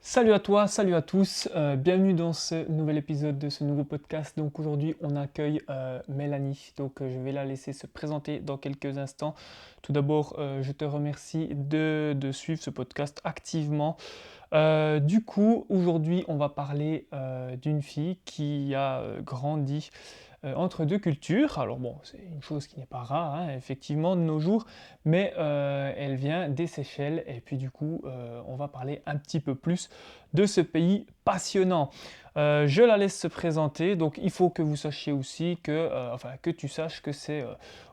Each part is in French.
Salut à toi, salut à tous, bienvenue dans ce nouvel épisode de ce nouveau podcast. Donc aujourd'hui on accueille Mélanie, donc je vais la laisser se présenter dans quelques instants. Tout d'abord je te remercie de suivre ce podcast activement. Du coup aujourd'hui on va parler d'une fille qui a grandi entre deux cultures. Alors bon, c'est une chose qui n'est pas rare, hein, effectivement, de nos jours, mais elle vient des Seychelles, et puis du coup, on va parler un petit peu plus de ce pays passionnant. Je la laisse se présenter, donc il faut que vous sachiez aussi que tu saches que c'est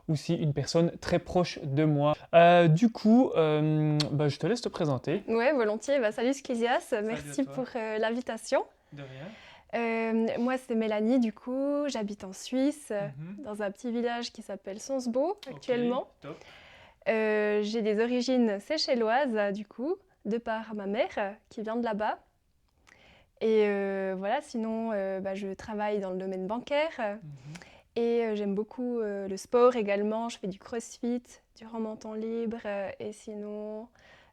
aussi une personne très proche de moi. Je te laisse te présenter. Ouais, volontiers. Salut Skysias, Salut à merci toi. pour l'invitation. De rien. Moi, c'est Mélanie, du coup, j'habite en Suisse, Mhm. dans un petit village qui s'appelle Sonsbo actuellement. Ok, top. J'ai des origines séchelloises, du coup, de par ma mère qui vient de là-bas. Et voilà, sinon, je travaille dans le domaine bancaire Mhm. et j'aime beaucoup le sport également. Je fais du crossfit durant mon temps libre et sinon,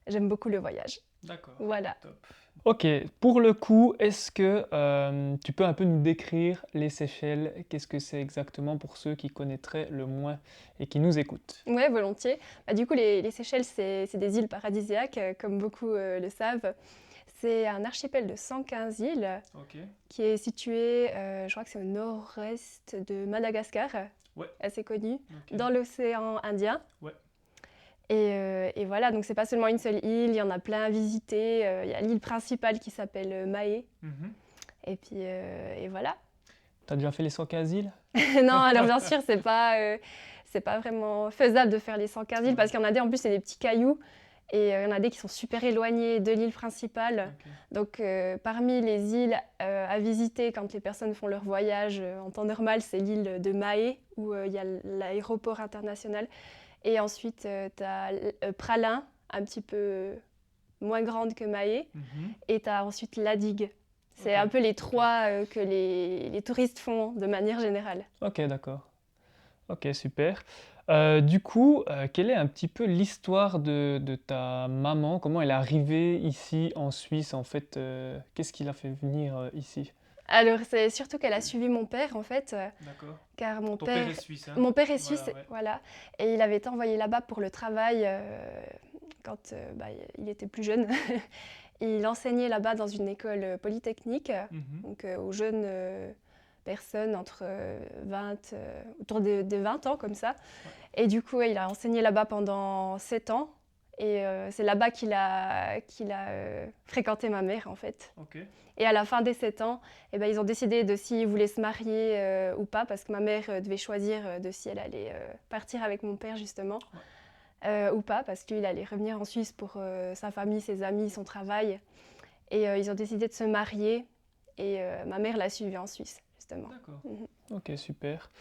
j'aime beaucoup le voyage. D'accord, Voilà. top. Ok, pour le coup, est-ce que tu peux un peu nous décrire les Seychelles? Qu'est-ce que c'est exactement pour ceux qui connaîtraient le moins et qui nous écoutent? Ouais, volontiers. Du coup, les Seychelles, c'est des îles paradisiaques, comme beaucoup le savent. C'est un archipel de 115 îles Ok. qui est situé, je crois que c'est au nord-est de Madagascar, Ouais. assez connu, Ok. dans l'océan Indien. Ouais. Et voilà, donc c'est pas seulement une seule île, il y en a plein à visiter. Il y a l'île principale qui s'appelle Mahé. Mhm. Et puis, et voilà. T'as déjà fait les 115 îles? Non, alors bien sûr, c'est pas vraiment faisable de faire les 115 îles Ouais. parce qu'il y en a des, en plus, c'est des petits cailloux. Et il y en a des qui sont super éloignés de l'île principale. Ok. Donc, parmi les îles à visiter quand les personnes font leur voyage en temps normal, c'est l'île de Mahé, où il y a l'aéroport international. Et ensuite, tu as Pralin, un petit peu moins grande que Mahé. Mhm. Et tu as ensuite La Digue. C'est Ok. un peu les trois que les touristes font de manière générale. Ok, d'accord. Ok, super. Quelle est un petit peu l'histoire de ta maman? Comment elle est arrivée ici en Suisse en fait? Qu'est-ce qui l'a fait venir ici? Alors, c'est surtout qu'elle a suivi mon père, en fait, D'accord. car Ton père est suisse, hein? mon père est Voilà, suisse, ouais. voilà, et il avait été envoyé là-bas pour le travail quand il était plus jeune. Il enseignait là-bas dans une école polytechnique, Mhm. donc aux jeunes personnes entre 20, autour des 20 ans, comme ça. Ouais. Et du coup, ouais, il a enseigné là-bas pendant 7 ans. Et c'est là-bas qu'il a fréquenté ma mère, en fait. Ok. Et à la fin des 7 ans, ils ont décidé de s'ils voulaient se marier ou pas, parce que ma mère devait choisir de si elle allait partir avec mon père, justement, ou pas, parce qu'il allait revenir en Suisse pour sa famille, ses amis, son travail. Et ils ont décidé de se marier, et ma mère l'a suivi en Suisse, justement. D'accord. Mhm. Ok, super.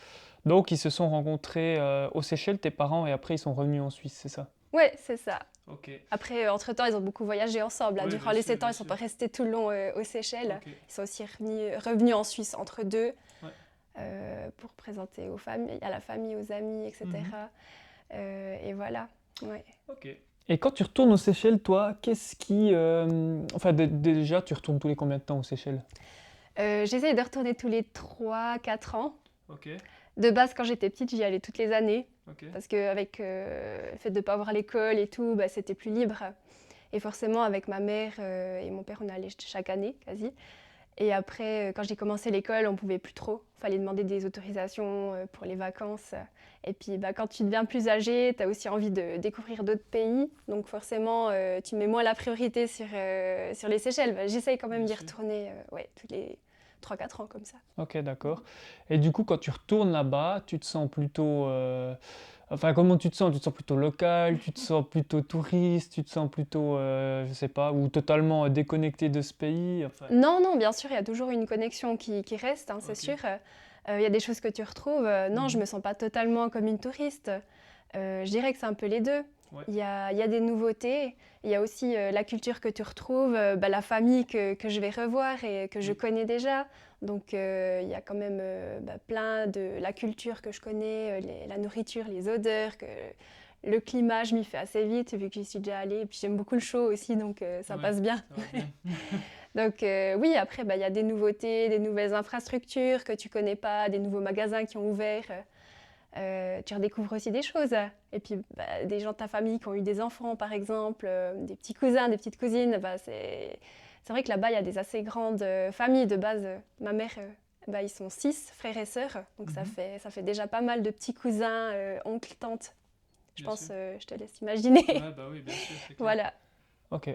Donc, ils se sont rencontrés aux Seychelles, tes parents, et après, ils sont revenus en Suisse, c'est ça? Ouais, c'est ça. Ok. Après, entre-temps, ils ont beaucoup voyagé ensemble. Ouais, Durant bien les sûr, 7 ans, bien ils ne sont sûr. pas restés tout le long aux Seychelles. Ok. Ils sont aussi revenus en Suisse entre deux Ouais. pour présenter aux familles, à la famille, aux amis, etc. Mhm. Et voilà. Ouais. Ok. Et quand tu retournes aux Seychelles, toi, qu'est-ce qui... déjà, tu retournes tous les combien de temps aux Seychelles? J'essaye de retourner tous les 3, 4 ans. Ok. De base, quand j'étais petite, j'y allais toutes les années. Ok. Parce qu'avec le fait de ne pas avoir l'école et tout, c'était plus libre. Et forcément, avec ma mère et mon père, on allait chaque année, quasi. Et après, quand j'ai commencé l'école, on ne pouvait plus trop. Il fallait demander des autorisations pour les vacances. Et puis, quand tu deviens plus âgé, tu as aussi envie de découvrir d'autres pays. Donc forcément, tu mets moins la priorité sur les Seychelles. J'essaye quand même Bien d'y sûr. retourner tous les 3, 4 ans comme ça. Ok, d'accord. Et du coup, quand tu retournes là-bas, tu te sens plutôt... comment tu te sens? Tu te sens plutôt local, tu te sens plutôt touriste, tu te sens plutôt, je sais pas, ou totalement déconnecté de ce pays? Enfin, Non, non, bien sûr, il y a toujours une connexion qui reste, hein, c'est ok. sûr. Il y a des choses que tu retrouves. Non, je ne Mhm. me sens pas totalement comme une touriste. Je dirais que c'est un peu les deux. Ouais. Il y a des nouveautés. Il y a aussi la culture que tu retrouves, la famille que je vais revoir et que je Oui. connais déjà. Donc, il y a quand même plein de la culture que je connais, la nourriture, les odeurs, le climat, je m'y fais assez vite vu que j'y suis déjà allée. Et puis, j'aime beaucoup le chaud aussi, donc ça Ouais, passe bien. ça va bien. Donc oui, après, il y a des nouveautés, des nouvelles infrastructures que tu connais pas, des nouveaux magasins qui ont ouvert. Tu redécouvres aussi des choses. Et puis, des gens de ta famille qui ont eu des enfants, par exemple, des petits cousins, des petites cousines. C'est vrai que là-bas, il y a des assez grandes familles de base. Ma mère, ils sont 6 frères et sœurs. Donc, ça fait déjà pas mal de petits cousins, oncles, tantes. Je Bien pense, sûr. je te laisse imaginer. Ouais, bah oui, bien sûr, c'est clair. Voilà. Ok.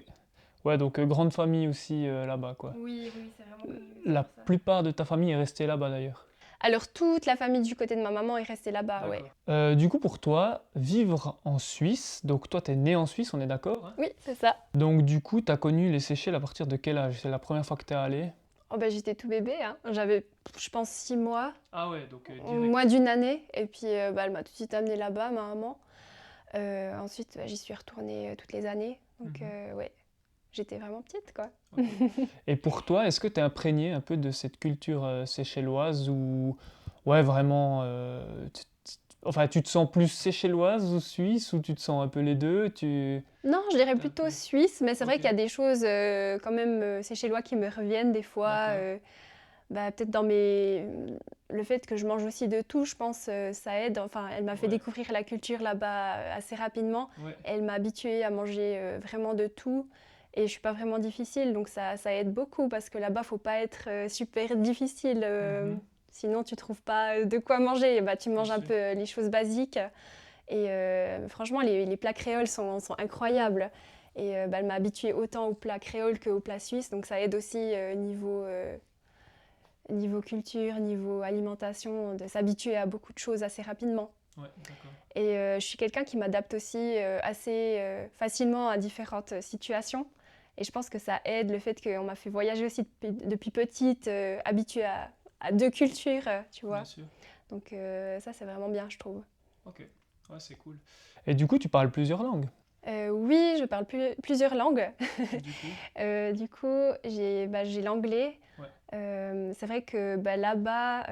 Ouais, donc grande famille aussi là-bas, quoi. Oui, c'est vraiment connu. La plupart de ta famille est restée là-bas, d'ailleurs. Alors, toute la famille du côté de ma maman est restée là-bas, ouais. Du coup, pour toi, vivre en Suisse, donc toi, t'es né en Suisse, on est d'accord, hein? Oui, c'est ça. Donc du coup, t'as connu les Seychelles à partir de quel âge? C'est la première fois que t'es allé? Oh, j'étais tout bébé, hein. J'avais, je pense, 6 mois. Ah ouais, donc Moins d'une année. Et puis, elle m'a tout de suite amenée là-bas, ma maman. Ensuite, j'y suis retournée toutes les années. Donc, ouais, j'étais vraiment petite, quoi. Ok. Et pour toi, est-ce que tu es imprégné un peu de cette culture séchelloise ou ouais, vraiment, enfin, tu te sens plus séchelloise ou suisse ou tu te sens un peu les deux? Non, je dirais T'as un plutôt peu- suisse, mais c'est vrai Ok. qu'il y a des choses quand même séchellois qui me reviennent des fois. D'accord. Peut-être le fait que je mange aussi de tout, je pense, ça aide. Enfin, elle m'a fait Ouais. découvrir la culture là-bas assez rapidement. Ouais. Elle m'a habituée à manger vraiment de tout. Et je suis pas vraiment difficile, donc ça aide beaucoup parce que là-bas, faut pas être super difficile. Sinon, tu trouves pas de quoi manger. Tu manges Bien un sûr. peu les choses basiques. Et franchement, les plats créoles sont incroyables. Et elle m'a habituée autant aux plats créoles qu'aux plats suisses, donc ça aide aussi niveau culture, niveau alimentation, de s'habituer à beaucoup de choses assez rapidement. Ouais, d'accord. Et je suis quelqu'un qui m'adapte aussi assez facilement à différentes situations. Et je pense que ça aide le fait qu'on m'a fait voyager aussi depuis petite, habituée à deux cultures, tu vois. Bien sûr. Donc ça, c'est vraiment bien, je trouve. Ok. Ouais, c'est cool. Et du coup, tu parles plusieurs langues, Oui, je parle plusieurs langues. du coup? Du coup, j'ai l'anglais. Ouais. C'est vrai que là-bas,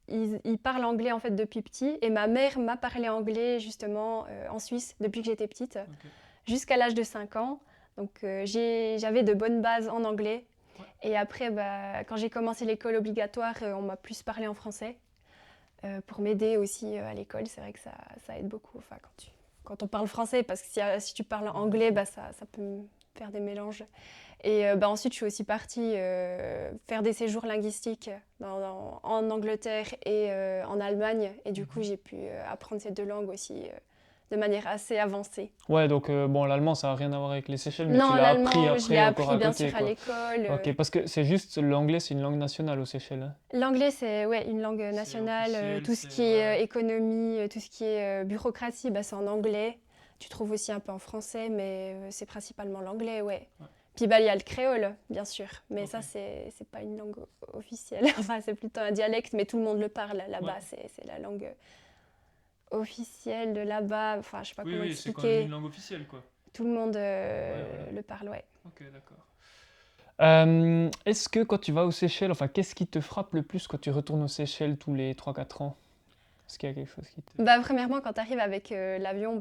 ils parlent anglais en fait depuis petit. Et ma mère m'a parlé anglais justement en Suisse depuis que j'étais petite, Ok. jusqu'à l'âge de 5 ans. Donc j'avais de bonnes bases en anglais. Ouais. Et après, quand j'ai commencé l'école obligatoire, on m'a plus parlé en français pour m'aider aussi à l'école. C'est vrai que ça aide beaucoup enfin, quand on parle français, parce que si tu parles anglais, ça peut faire des mélanges. Et ensuite, je suis aussi partie faire des séjours linguistiques en Angleterre et en Allemagne. Et du coup, j'ai pu apprendre ces deux langues aussi de manière assez avancée. Ouais, donc bon, l'allemand, ça n'a rien à voir avec les Seychelles, mais tu Non, l'as appris l'allemand, je l'ai après encore appris à bien côté, sûr à quoi. l'école. Ok, parce que c'est juste, l'anglais, c'est une langue nationale aux Seychelles, hein. L'anglais, c'est une langue C'est nationale. officiel, Tout ce c'est- qui ouais, est ouais. économie, tout ce qui est bureaucratie, c'est en anglais. Tu trouves aussi un peu en français, mais c'est principalement l'anglais, ouais. Ouais. Puis il y a le créole, bien sûr, mais Ok. ça, c'est pas une langue officielle. Enfin, c'est plutôt un dialecte, mais tout le monde le parle là-bas. Ouais. C'est la langue officielle de là-bas. Enfin, je sais pas Oui, comment oui, c'est quand même une expliquer. langue officielle, quoi. Tout le monde Ouais, voilà. le parle, ouais. Ok, d'accord. Est-ce que quand tu vas aux Seychelles, enfin, qu'est-ce qui te frappe le plus quand tu retournes aux Seychelles tous les 3 4 ans? Est-ce qu'il y a quelque chose qui te... Premièrement, quand tu arrives avec l'avion,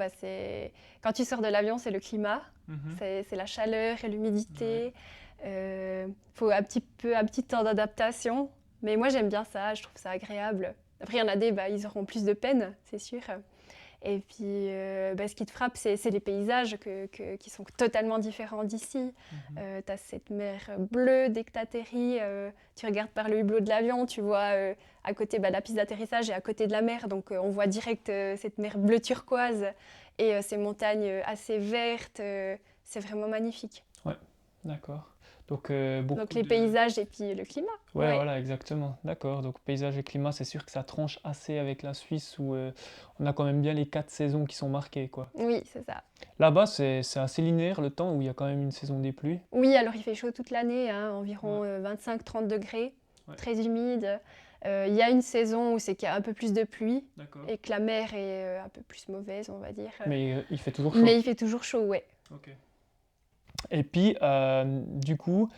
quand tu sors de l'avion, c'est le climat, Mhm. c'est la chaleur et l'humidité. Ouais. Faut un petit temps d'adaptation, mais moi j'aime bien ça, je trouve ça agréable. Après, il y en a ils auront plus de peine, c'est sûr. Et puis, ce qui te frappe, c'est les paysages qui sont totalement différents d'ici. Mhm. Tu as cette mer bleue dès que tu atterris. Tu regardes par le hublot de l'avion, tu vois à côté la piste d'atterrissage et à côté de la mer. Donc, on voit direct cette mer bleu turquoise et ces montagnes assez vertes. C'est vraiment magnifique. D'accord. Donc, beaucoup Donc, les de... paysages et puis le climat. Ouais, Ouais. voilà, exactement. D'accord. Donc, paysage et climat, c'est sûr que ça tranche assez avec la Suisse où on a quand même bien les 4 saisons qui sont marquées, quoi. Oui, c'est ça. Là-bas, c'est assez linéaire le temps où il y a quand même une saison des pluies. Oui, alors il fait chaud toute l'année, hein, environ Ouais. 25-30 degrés, Ouais. très humide. Il y a une saison où c'est qu'il y a un peu plus de pluie D'accord. et que la mer est un peu plus mauvaise, on va dire. Mais il fait toujours chaud. Mais il fait toujours chaud, ouais. Ok. Et puis, du coup,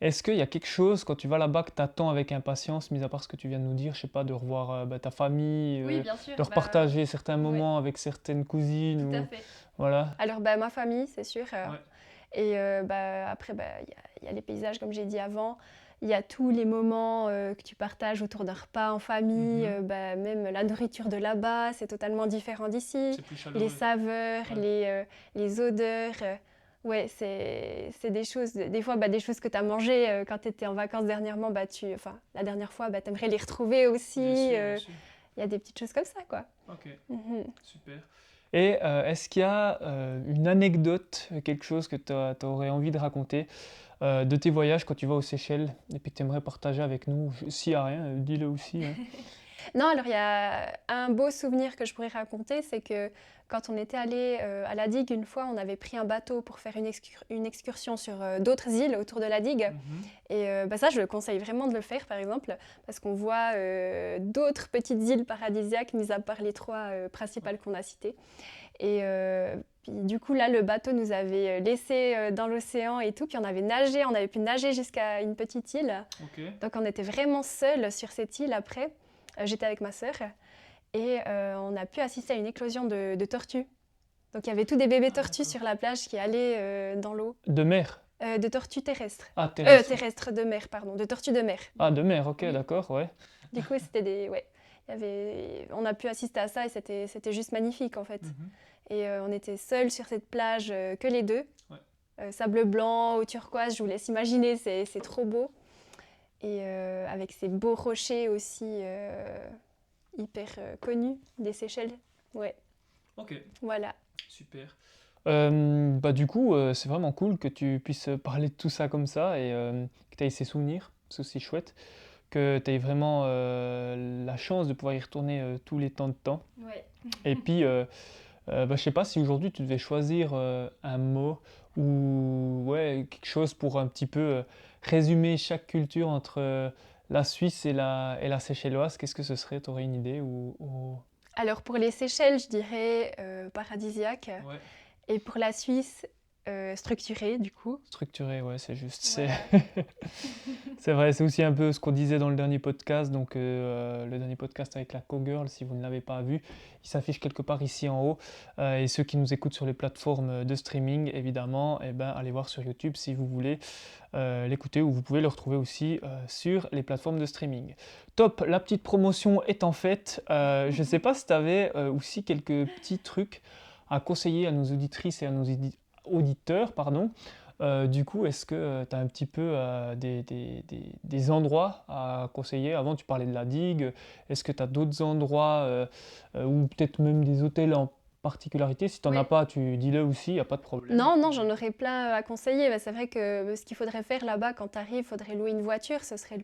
est-ce qu'il y a quelque chose quand tu vas là-bas que tu attends avec impatience, mis à part ce que tu viens de nous dire, je sais pas, de revoir ta famille, Bien sûr. de repartager certains moments avec certaines cousines Tout à ou... fait. Voilà. Alors, ma famille, c'est sûr. Ouais. Et après, il y a les paysages, comme j'ai dit avant. Il y a tous les moments que tu partages autour d'un repas en famille. Même la nourriture de là-bas, c'est totalement différent d'ici. C'est plus Les chaleureux. saveurs, Ouais. les odeurs. Ouais, c'est des choses, des fois, des choses que tu as mangées quand tu étais en vacances dernièrement. La dernière fois, tu aimerais les retrouver aussi. Bien sûr, Il bien sûr. y a des petites choses comme ça, quoi. Ok, Mhm. super. Et est-ce qu'il y a une anecdote, quelque chose que tu aurais envie de raconter de tes voyages quand tu vas aux Seychelles et puis que tu aimerais partager avec nous? S'il n'y a rien, dis-le aussi, hein. Non, alors il y a un beau souvenir que je pourrais raconter, c'est que quand on était allé à la digue une fois, on avait pris un bateau pour faire une excursion sur d'autres îles autour de la digue. Mhm. Et ça, je le conseille vraiment de le faire, par exemple, parce qu'on voit d'autres petites îles paradisiaques, mis à part les trois principales qu'on a citées. Et puis, du coup, là, le bateau nous avait laissé dans l'océan et tout, puis on avait pu nager jusqu'à une petite île. Ok. Donc on était vraiment seuls sur cette île après. J'étais avec ma sœur et on a pu assister à une éclosion de tortues. Donc il y avait tous des bébés tortues D'accord. sur la plage qui allaient dans l'eau. De mer? De tortues terrestres. Ah, terrestre. Terrestres de mer, pardon, de tortues de mer. Ah, de mer, ok, Oui. d'accord, ouais. Du coup, c'était des... Ouais, on a pu assister à ça et c'était juste magnifique en fait. Mhm. Et on était seuls sur cette plage, que les deux. Ouais. Sable blanc au turquoise, je vous laisse imaginer, c'est trop beau. Et avec ces beaux rochers aussi hyper connus des Seychelles. Ouais, Ok, voilà. super. Du coup, c'est vraiment cool que tu puisses parler de tout ça comme ça et que tu aies ces souvenirs, c'est aussi chouette, que tu aies vraiment la chance de pouvoir y retourner tous les temps de temps. Ouais. Et puis, je sais pas si aujourd'hui tu devais choisir un mot ou ouais, quelque chose pour un petit peu résumer chaque culture entre la Suisse et la Seychelloise, qu'est-ce que ce serait? Tu aurais une idée Alors pour les Seychelles, je dirais paradisiaque. Ouais. Et pour la Suisse, structurée du coup. Structuré, ouais, c'est juste. Voilà. C'est vrai, c'est aussi un peu ce qu'on disait dans le dernier podcast. Donc, le dernier podcast avec la Cowgirl, si vous ne l'avez pas vu, il s'affiche quelque part ici en haut. Et ceux qui nous écoutent sur les plateformes de streaming, évidemment, allez voir sur YouTube si vous voulez l'écouter ou vous pouvez le retrouver aussi sur les plateformes de streaming. Top, la petite promotion étant faite, je ne sais pas si tu avais aussi quelques petits trucs à conseiller à nos auditrices et à nos auditeurs, pardon. Du coup, est-ce que tu as un petit peu des endroits à conseiller? Avant, tu parlais de la digue. Est-ce que tu as d'autres endroits ou peut-être même des hôtels en particularité? Si tu n'en as Ouais. pas, tu dis-le aussi, il n'y a pas de problème. Non, j'en aurais plein à conseiller. C'est vrai que ce qu'il faudrait faire là-bas quand tu arrives, il faudrait louer une voiture, ce serait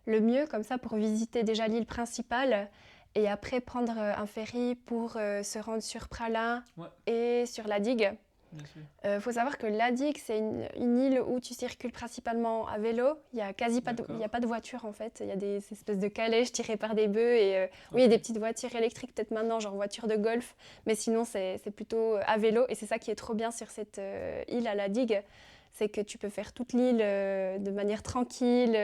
le mieux, comme ça, pour visiter déjà l'île principale. Et après, prendre un ferry pour se rendre sur Praslin Ouais. et sur la digue. Bien sûr. Faut savoir que la digue, c'est une île où tu circules principalement à vélo. Il n'y a D'accord. pas de voiture en fait. Il y a des espèces de calèches tirées par des bœufs. Et oui, il y a des petites voitures électriques peut-être maintenant, genre voiture de golf. Mais sinon, c'est plutôt à vélo. Et c'est ça qui est trop bien sur cette île à la digue. C'est que tu peux faire toute l'île de manière tranquille,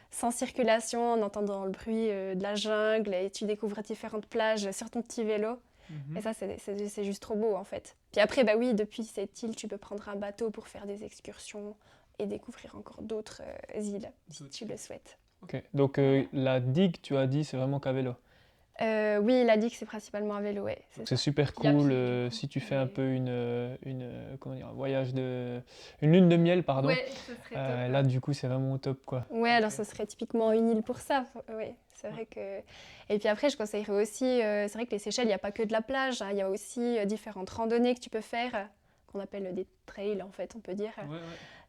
sans circulation, en entendant le bruit de la jungle. Et tu découvres différentes plages sur ton petit vélo. Mhm. Et ça, c'est juste trop beau en fait. Puis après, oui, depuis cette île, tu peux prendre un bateau pour faire des excursions et découvrir encore d'autres îles, si tu le souhaites. Ok, donc la digue, tu as dit, c'est vraiment qu'à vélo. Oui, la digue, c'est principalement à vélo, ouais. Donc c'est super Puis à cool pied, du coup. si tu fais un peu comment dire, un voyage une lune de miel, pardon. Ouais, ce serait top. Là, du coup, c'est vraiment top, quoi. Ouais, alors ce serait typiquement une île pour ça. Ouais, c'est vrai que. Et puis après, je conseillerais aussi. C'est vrai que les Seychelles, il n'y a pas que de la plage. Il y a aussi différentes randonnées que tu peux faire, qu'on appelle des trails, en fait, on peut dire. Ouais.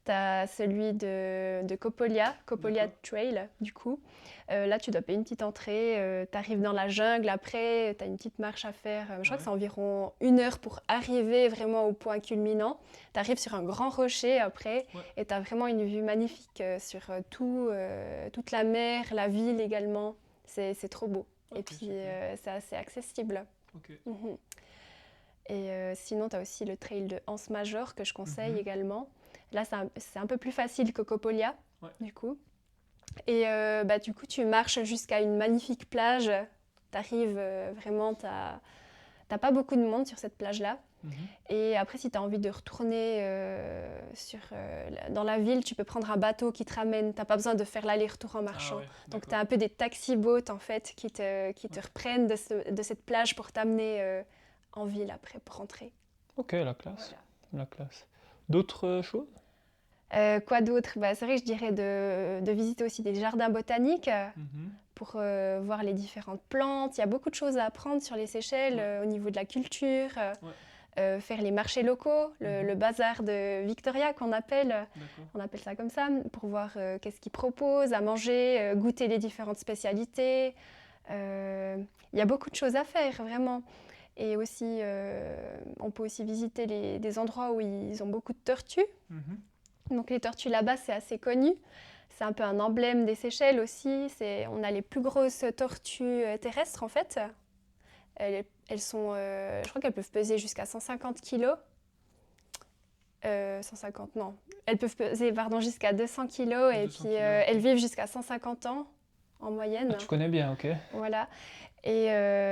Tu as celui de Copolia D'accord. Trail, du coup. Là, tu dois payer une petite entrée. Tu arrives dans la jungle. Après, tu as une petite marche à faire. Je crois que c'est environ 1 heure pour arriver vraiment au point culminant. Tu arrives sur un grand rocher après. Ouais. Et tu as vraiment une vue magnifique sur toute la mer, la ville également. C'est trop beau. Ok, Et puis, super. c'est assez accessible. Ok. Mhm. Et sinon, tu as aussi le trail de Anse Major que je conseille Mhm. également. Là, c'est un peu plus facile que Copolia, Ouais. du coup. Et du coup, tu marches jusqu'à une magnifique plage. Tu arrives vraiment, t'as pas beaucoup de monde sur cette plage-là. Mhm. Et après, si tu as envie de retourner dans la ville, tu peux prendre un bateau qui te ramène. Tu n'as pas besoin de faire l'aller-retour en marchant. ouais, Donc, d'accord. tu as un peu des taxi-boats, en fait, qui te reprennent de cette plage pour t'amener en ville après, pour rentrer. Ok, la classe. Voilà. La classe. D'autres choses? Quoi d'autre? Bah, c'est vrai que je dirais de visiter aussi des jardins botaniques pour voir les différentes plantes. Il y a beaucoup de choses à apprendre sur les Seychelles au niveau de la culture. Faire les marchés locaux, le bazar de Victoria qu'on appelle, on appelle ça comme ça, pour voir qu'est-ce qu'ils proposent à manger, goûter les différentes spécialités. Il y a beaucoup de choses à faire, vraiment. Et aussi, on peut aussi visiter des endroits où ils ont beaucoup de tortues. Donc les tortues là-bas, c'est assez connu. C'est un peu un emblème des Seychelles aussi. On a les plus grosses tortues terrestres en fait. Elles sont, je crois qu'elles peuvent peser jusqu'à 150 kilos. 150, non. Elles peuvent peser, pardon, jusqu'à 200 kilos et 200 puis kilos. elles vivent jusqu'à 150 ans en moyenne. Ah, tu connais bien, ok. Voilà. Et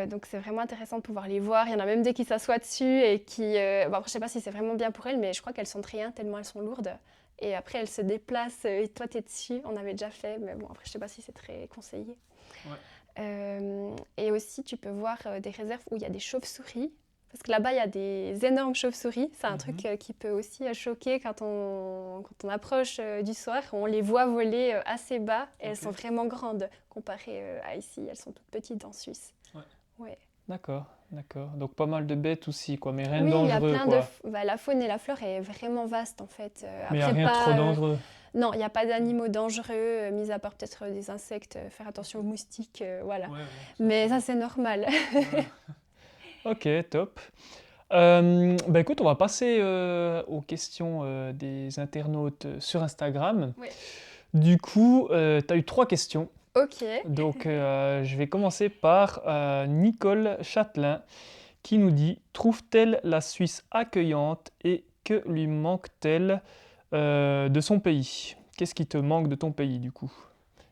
donc c'est vraiment intéressant de pouvoir les voir. Il y en a même des qui s'assoient dessus et qui... bon, après, je sais pas si c'est vraiment bien pour elles, mais je crois qu'elles sont de rien tellement elles sont lourdes. Et après, elles se déplacent et toi, tu es dessus. On avait déjà fait, mais bon, après, je sais pas si c'est très conseillé. Et aussi, tu peux voir des réserves où il y a des chauves-souris. Parce que là-bas, il y a des énormes chauves-souris. C'est un truc qui peut aussi choquer quand on approche du soir. On les voit voler assez bas et elles sont vraiment grandes comparées à ici. Elles sont toutes petites en Suisse. Ouais. D'accord. Donc pas mal de bêtes aussi, quoi, mais rien de Oui, il y a dangereux, plein quoi. La faune et la flore est vraiment vaste, en fait. Mais il n'y a Après, rien de trop dangereux. non, il n'y a pas d'animaux dangereux, mis à part peut-être des insectes. Faire attention aux moustiques, voilà. Mais ça, c'est normal. Ok, top. Bah écoute, on va passer aux questions des internautes sur Instagram. Du coup, tu as eu 3 questions. Ok. Donc, je vais commencer par Nicole Châtelain qui nous dit: trouve-t-elle la Suisse accueillante et que lui manque-t-elle de son pays? Qu'est-ce qui te manque de ton pays du coup?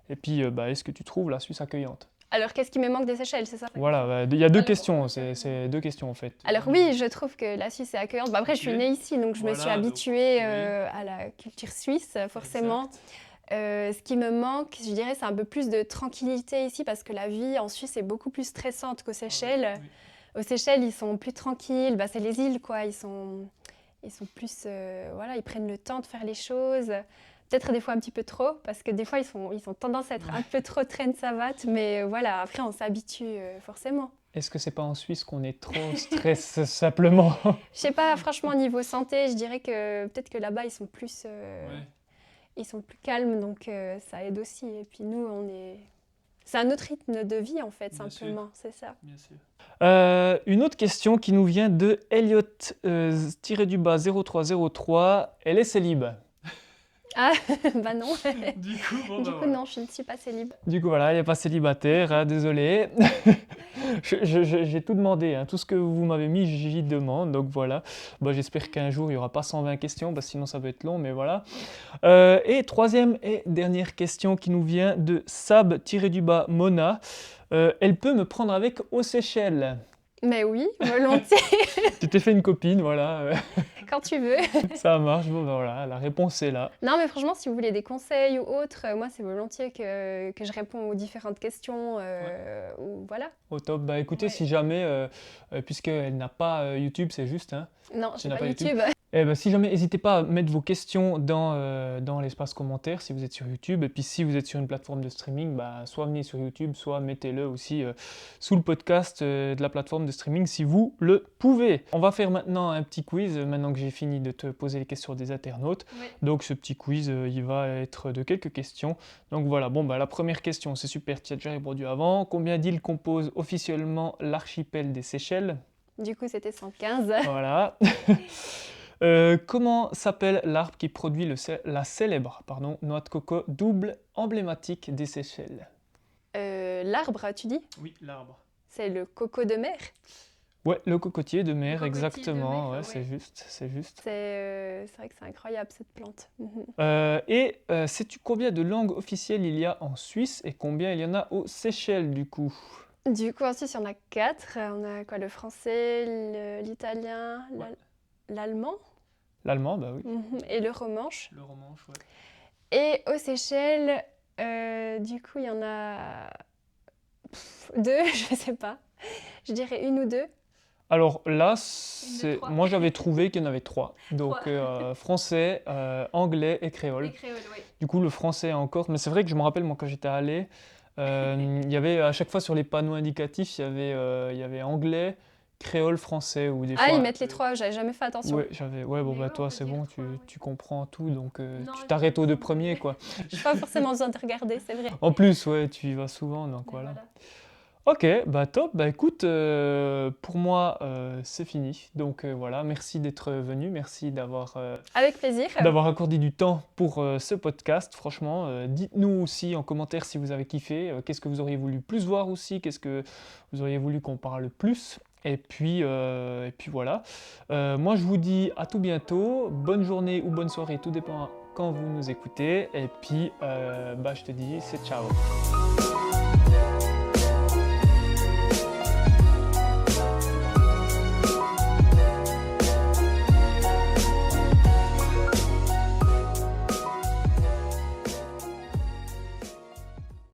Et puis, est-ce que tu trouves la Suisse accueillante? Alors, qu'est-ce qui me manque des Seychelles, c'est ça? Voilà, il y a deux questions, c'est 2 questions en fait. Alors oui, je trouve que la Suisse est accueillante. Après, je suis née ici, donc je me suis habituée à la culture suisse, forcément. Ce qui me manque, je dirais, c'est un peu plus de tranquillité ici, parce que la vie en Suisse est beaucoup plus stressante qu'aux Seychelles. Aux Seychelles, ils sont plus tranquilles, c'est les îles, quoi. Ils sont plus, ils prennent le temps de faire les choses. Peut-être des fois un petit peu trop, parce que des fois, ils ont tendance à être un peu trop traîne savate, mais voilà, après, on s'habitue forcément. Est-ce que c'est pas en Suisse qu'on est trop stress simplement? Je sais pas, franchement, niveau santé, je dirais que peut-être que là-bas, ils sont plus calmes, donc ça aide aussi. Et puis nous, c'est un autre rythme de vie, en fait, simplement, c'est ça. Bien sûr. Une autre question qui nous vient de Elliot-0303. Elle est célib. Ah, bah non. Du coup, non, je ne suis pas célib. Du coup, voilà, elle n'est pas célibataire, hein, désolé. J'ai tout demandé, hein, tout ce que vous m'avez mis, j'y demande, donc voilà. J'espère qu'un jour, il n'y aura pas 120 questions, sinon ça va être long, mais voilà. Et troisième et dernière question qui nous vient de Sab-Mona. Elle peut me prendre avec aux Seychelles. Mais oui, volontiers. Tu t'es fait une copine, voilà. Quand tu veux. Ça marche, voilà, la réponse est là. Non, mais franchement, si vous voulez des conseils ou autres, moi, c'est volontiers que je réponds aux différentes questions. Ou voilà. Au top. Écoutez, si jamais, puisqu'elle n'a pas YouTube, c'est juste, hein. Non, je n'ai pas YouTube. Si jamais, n'hésitez pas à mettre vos questions dans l'espace commentaire si vous êtes sur YouTube. Et puis si vous êtes sur une plateforme de streaming, soit venez sur YouTube, soit mettez-le aussi sous le podcast de la plateforme de streaming si vous le pouvez. On va faire maintenant un petit quiz, maintenant que j'ai fini de te poser les questions des internautes. Donc ce petit quiz, il va être de quelques questions. Donc voilà, la première question, c'est super, tu as déjà répondu avant. Combien d'îles composent officiellement l'archipel des Seychelles? Du coup, c'était 115. Voilà. Comment s'appelle l'arbre qui produit la célèbre noix de coco double emblématique des Seychelles? L'arbre, tu dis? Oui, l'arbre. C'est le coco de mer? Ouais, le cocotier de mer, cocotier exactement. de mer, c'est juste. C'est vrai que c'est incroyable cette plante. Sais-tu combien de langues officielles il y a en Suisse et combien il y en a aux Seychelles du coup? Du coup, ensuite, il y en a 4. On a quoi? Le français, l'italien, Ouais. l'allemand L'allemand, bah oui. et le romanche. Le romanche, ouais. Et aux Seychelles, du coup, il y en a 2, je sais pas. Je dirais 1 ou 2. Alors là, trois. moi j'avais trouvé qu'il y en avait 3. Donc Trois. français, anglais et créole. créoles, oui. Du coup, le français encore. Mais c'est vrai que je me rappelle, moi, quand j'étais allé, il y avait à chaque fois sur les panneaux indicatifs, il y avait anglais, créole, français ou des Ah, fois. ils mettent les 3, j'avais jamais fait attention. Ouais, ouais, bon, Mais bah ouais, on toi, peut c'est dire bon, trois, ouais. tu comprends tout, donc Non, tu j'ai t'arrêtes pas aux 2 besoin de- premiers, quoi. J'ai pas forcément besoin de regarder, c'est vrai. En plus, ouais, tu y vas souvent, donc Mais voilà. voilà. Ok, bah top, bah écoute, pour moi, c'est fini. Donc voilà, merci d'être venu, merci Avec plaisir. d'avoir accordé du temps pour ce podcast. Franchement, dites-nous aussi en commentaire si vous avez kiffé, qu'est-ce que vous auriez voulu plus voir aussi, qu'est-ce que vous auriez voulu qu'on parle plus. Et puis voilà. Moi, je vous dis à tout bientôt. Bonne journée ou bonne soirée, tout dépend quand vous nous écoutez. Et puis, bah, je te dis, c'est ciao.